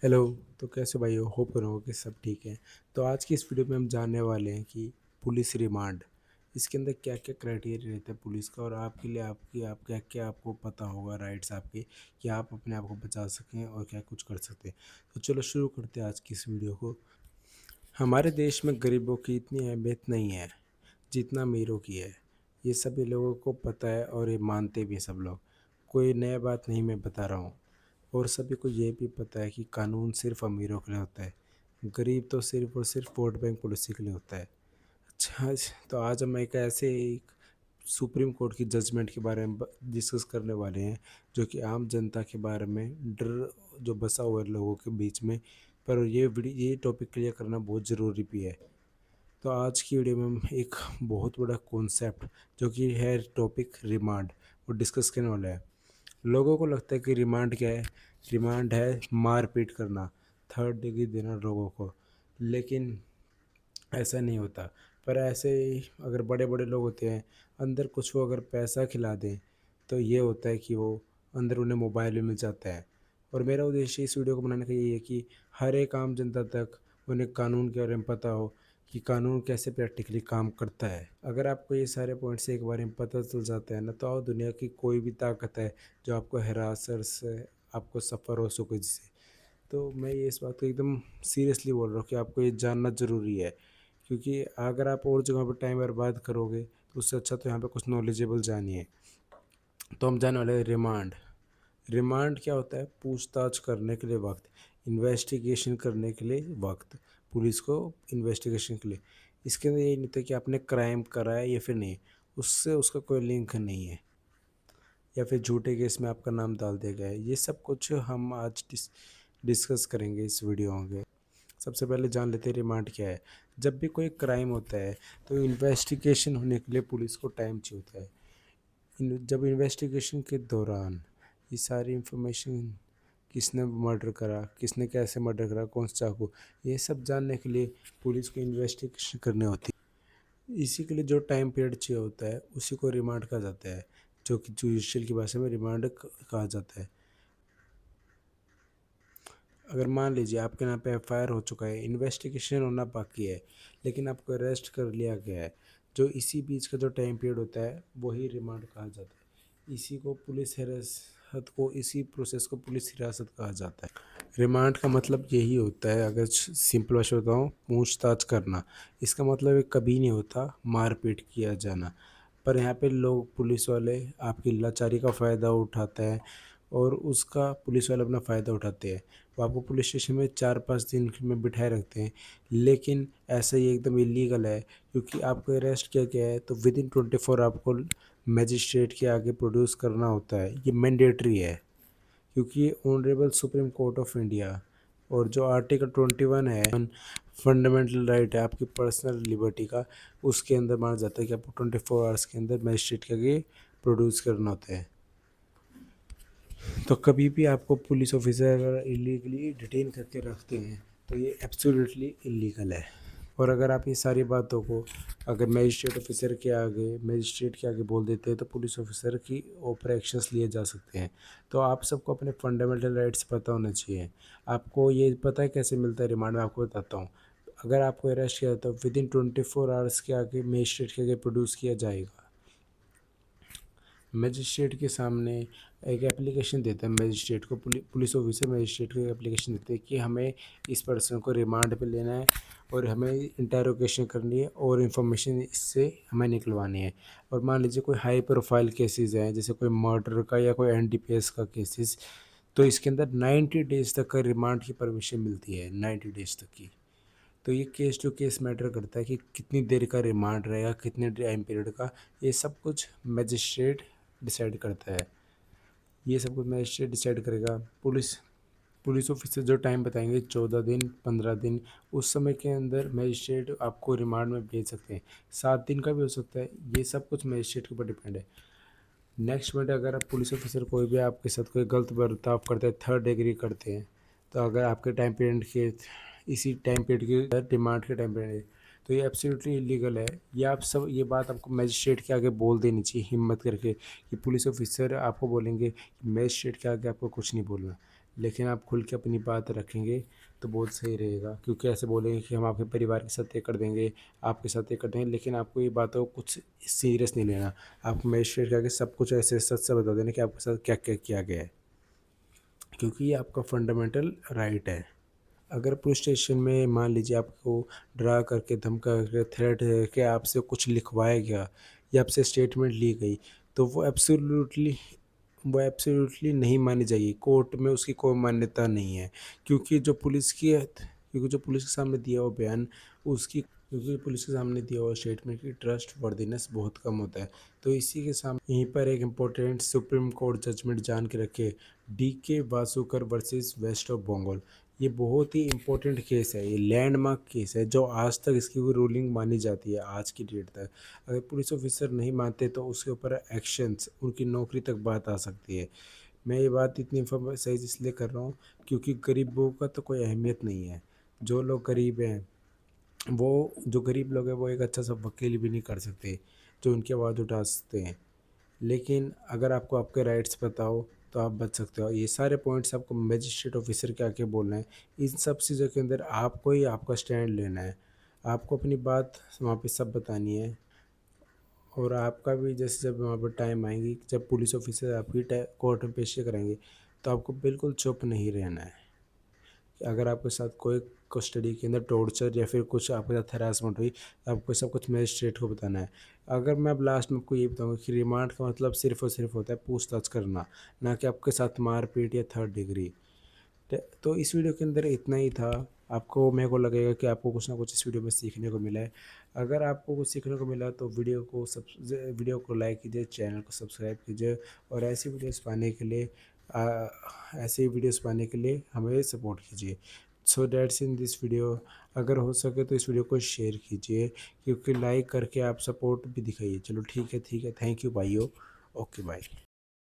Hello. तो कैसे भाई हो? होप करो कि सब ठीक है। तो आज की इस वीडियो में हम जानने वाले हैं कि पुलिस रिमांड, इसके अंदर क्या क्या क्राइटेरिया रहता है पुलिस का, और आपके लिए आपकी आप क्या क्या आपको पता होगा राइट्स आपके, कि आप अपने आप को बचा सकें और क्या कुछ कर सकते हैं। तो चलो शुरू करते हैं आज की इस वीडियो को। हमारे देश में गरीबों की इतनी अहमियत नहीं है जितना अमीरों की है। ये सभी लोगों को पता है और ये मानते भी हैं सब लोग। कोई नया बात नहीं मैं बता रहा हूँ। और सभी को ये भी पता है कि कानून सिर्फ अमीरों के लिए होता है। गरीब तो सिर्फ और सिर्फ वोट बैंक पॉलिसी के लिए होता है। अच्छा, तो आज हम एक सुप्रीम कोर्ट की जजमेंट के बारे में डिस्कस करने वाले हैं, जो कि आम जनता के बारे में डर जो बसा हुआ है लोगों के बीच में। पर ये टॉपिक क्लियर करना बहुत ज़रूरी भी है। तो आज की वीडियो में हम एक बहुत बड़ा कॉन्सेप्ट, जो कि है टॉपिक रिमांड, वो डिस्कस करने वाला है। लोगों को लगता है कि रिमांड क्या है? रिमांड है मारपीट करना, थर्ड डिग्री देना लोगों को। लेकिन ऐसा नहीं होता। पर ऐसे ही अगर बड़े बड़े लोग होते हैं, अंदर कुछ वो अगर पैसा खिला दें, तो ये होता है कि वो अंदर उन्हें मोबाइल भी मिल जाता है। और मेरा उद्देश्य इस वीडियो को बनाने का यही है कि हर एक आम जनता तक उन्हें कानून के बारे में पता हो, कि कानून कैसे प्रैक्टिकली काम करता है। अगर आपको ये सारे पॉइंट्स एक बार में पता चल जाता है ना, तो दुनिया की कोई भी ताकत है जो आपको हरासर से आपको सफ़र हो सके जिससे। तो मैं ये इस बात को एकदम सीरियसली बोल रहा हूँ कि आपको ये जानना ज़रूरी है। क्योंकि अगर आप और जगह पर टाइम बर्बाद करोगे, तो उससे अच्छा तो यहाँ पे कुछ नॉलेजेबल जानिए। तो हम जानने वाले हैं रिमांड। रिमांड क्या होता है? पूछताछ करने के लिए वक्त, इन्वेस्टिगेशन करने के लिए वक्त, पुलिस को इन्वेस्टिगेशन के लिए। इसके अंदर ये नहीं होता कि आपने क्राइम करा है या फिर नहीं, उससे उसका कोई लिंक नहीं है, या फिर झूठे केस में आपका नाम डाल दिया गया है। ये सब कुछ हम आज डिस्कस करेंगे इस वीडियो में। सबसे पहले जान लेते हैं रिमांड क्या है। जब भी कोई क्राइम होता है, तो इन्वेस्टिगेशन होने के लिए पुलिस को टाइम चाहिए होता है। जब इन्वेस्टिगेशन के दौरान ये सारी इंफॉर्मेशन, किसने मर्डर करा, किसने कैसे मर्डर करा, कौन सा चाकू, ये सब जानने के लिए पुलिस को इन्वेस्टिगेशन करनी होती है। इसी के लिए जो टाइम पीरियड चाहिए होता है, उसी को रिमांड कहा जाता है, जो कि जुडिशियल की भाषा में रिमांड कहा जाता है। अगर मान लीजिए आपके नाम पे एफआईआर हो चुका है, इन्वेस्टिगेशन होना बाकी है, लेकिन आपको अरेस्ट कर लिया गया है, जो इसी बीच का जो टाइम पीरियड होता है वही रिमांड कहा जाता है। इसी प्रोसेस को पुलिस हिरासत कहा जाता है। रिमांड का मतलब यही होता है, अगर सिंपल भाषा बताऊँ, पूछताछ करना। इसका मतलब ये कभी नहीं होता मारपीट किया जाना। पर यहाँ पे लोग, पुलिस वाले आपकी लाचारी का फ़ायदा उठाते हैं, और उसका पुलिस वाले अपना फ़ायदा उठाते हैं। वो आपको पुलिस स्टेशन में 4-5 दिन में बिठाए रखते हैं। लेकिन ऐसा ही एकदम इलीगल है, क्योंकि आपको अरेस्ट किया गया है तो विद इन 24 आपको मजिस्ट्रेट के आगे प्रोड्यूस करना होता है। ये मैंडेटरी है, क्योंकि honourable supreme court of India और जो आर्टिकल 21 है, फंडामेंटल राइट है आपकी पर्सनल लिबर्टी का, उसके अंदर माना जाता है कि आपको 24 आवर्स के अंदर मजिस्ट्रेट के आगे प्रोड्यूस करना होता है। तो कभी भी आपको पुलिस ऑफिसर अगर इलीगली डिटेन करके रखते हैं, तो ये एब्सोल्युटली इलीगल है। और अगर आप ये सारी बातों को अगर मजिस्ट्रेट के आगे बोल देते हैं, तो पुलिस ऑफिसर की ऊपर एक्शंस लिए जा सकते हैं। तो आप सबको अपने फंडामेंटल राइट्स पता होना चाहिए। आपको ये पता है कैसे मिलता है रिमांड? में आपको बताता हूँ। अगर आपको अरेस्ट किया जाता है, विद इन 24 आवर्स के आगे मजिस्ट्रेट के आगे प्रोड्यूस किया जाएगा। मजिस्ट्रेट के सामने एक एप्लीकेशन देता है मजिस्ट्रेट को, पुलिस ऑफिसर मजिस्ट्रेट को एक एप्लीकेशन देते हैं कि हमें इस पर्सन को रिमांड पे लेना है, और हमें इंटेरोगेशन करनी है, और इन्फॉर्मेशन इससे हमें निकलवानी है। और मान लीजिए कोई हाई प्रोफाइल केसेस हैं, जैसे कोई मर्डर का या कोई एनडीपीएस का केसेस, तो इसके अंदर 90 डेज तक का रिमांड की परमिशन मिलती है, 90 डेज तक की। तो ये केस टू केस मैटर करता है कि कितनी देर का रिमांड रहेगा, कितने टाइम पीरियड का। ये सब कुछ मजिस्ट्रेट डिसाइड करता है। ये सब कुछ मजिस्ट्रेट डिसाइड करेगा। पुलिस ऑफिसर जो टाइम बताएंगे, 14 दिन, 15 दिन, उस समय के अंदर मजिस्ट्रेट आपको रिमांड में भेज सकते हैं। 7 दिन का भी हो सकता है। ये सब कुछ मजिस्ट्रेट के ऊपर डिपेंड है। नेक्स्ट मिनट अगर आप पुलिस ऑफिसर कोई भी आपके साथ कोई गलत बर्ताव करते हैं, थर्ड डिग्री करते हैं, तो अगर आपके टाइम पीरियड के इसी टाइम पीरियड के डिमांड के टाइम पीरियड, तो ये एब्सोल्युटली इलीगल है। ये आप सब ये बात आपको मजिस्ट्रेट के आगे बोल देनी चाहिए हिम्मत करके, कि पुलिस ऑफिसर आपको बोलेंगे कि मजिस्ट्रेट के आगे आपको कुछ नहीं बोलना। लेकिन आप खुल के अपनी बात रखेंगे तो बहुत सही रहेगा, क्योंकि ऐसे बोलेंगे कि हम आपके परिवार के साथ ये कर देंगे, आपके साथ ये कर देंगे, लेकिन आपको ये बातों को कुछ सीरियस नहीं लेना। आप मजिस्ट्रेट के आगे सब कुछ ऐसे सच से बता देना कि आपके साथ क्या क्या किया गया है, क्योंकि ये आपका फंडामेंटल राइट है। अगर पुलिस स्टेशन में मान लीजिए आपको डरा करके, धमका करके, थ्रेट करके आपसे कुछ लिखवाया गया या आपसे स्टेटमेंट ली गई, तो वो एब्सोल्युटली नहीं मानी जाएगी। कोर्ट में उसकी कोई मान्यता नहीं है, क्योंकि जो पुलिस के सामने दिया हुआ बयान, उसकी क्योंकि पुलिस के सामने दिया हुआ स्टेटमेंट की ट्रस्ट वर्दीनेस बहुत कम होता है। तो इसी के सामने यहीं पर एक इम्पोर्टेंट सुप्रीम कोर्ट जजमेंट जान के रखे, DK Vasukar versus west of Bengal. ये बहुत ही इम्पोर्टेंट केस है, ये लैंडमार्क केस है, जो आज तक इसकी कोई रूलिंग मानी जाती है आज की डेट तक। अगर पुलिस ऑफिसर नहीं मानते तो उसके ऊपर एक्शंस, उनकी नौकरी तक बात आ सकती है। मैं ये बात इतनी सही इसलिए कर रहा हूँ क्योंकि गरीबों का तो कोई अहमियत नहीं है। जो लोग गरीब हैं, वो जो गरीब लोग हैं वो एक अच्छा सा वकील भी नहीं कर सकते जो उनकी आवाज़ उठा सकते हैं। लेकिन अगर आपको आपके राइट्स पता हो तो आप बच सकते हो। ये सारे पॉइंट्स आपको मजिस्ट्रेट ऑफिसर के आके बोलना है। इन सब चीज़ों के अंदर आपको ही आपका स्टैंड लेना है। आपको अपनी बात वहाँ पे सब बतानी है। और आपका भी जैसे जब वहाँ पर टाइम आएगी, जब पुलिस ऑफिसर आपकी कोर्ट में पेशी कराएंगे, तो आपको बिल्कुल चुप नहीं रहना है। अगर आपके साथ कोई कस्टडी के अंदर टॉर्चर या फिर कुछ आपके साथ हरासमेंट हुई, तो आपको सब कुछ मजिस्ट्रेट को बताना है। अगर मैं अब लास्ट में आपको ये बताऊंगा कि रिमांड का मतलब सिर्फ और सिर्फ होता है पूछताछ करना, ना कि आपके साथ मारपीट या थर्ड डिग्री। तो इस वीडियो के अंदर इतना ही था। आपको मेरे को लगेगा कि आपको कुछ ना कुछ इस वीडियो में सीखने को मिला है। अगर आपको कुछ सीखने को मिला तो वीडियो को लाइक कीजिए, चैनल को सब्सक्राइब कीजिए, और आ, ऐसे वीडियोस पाने के लिए हमें सपोर्ट कीजिए। सो डैट्स इन दिस वीडियो। अगर हो सके तो इस वीडियो को शेयर कीजिए, क्योंकि लाइक करके आप सपोर्ट भी दिखाइए। चलो ठीक है, ठीक है, थैंक यू भाइयों। Okay bye.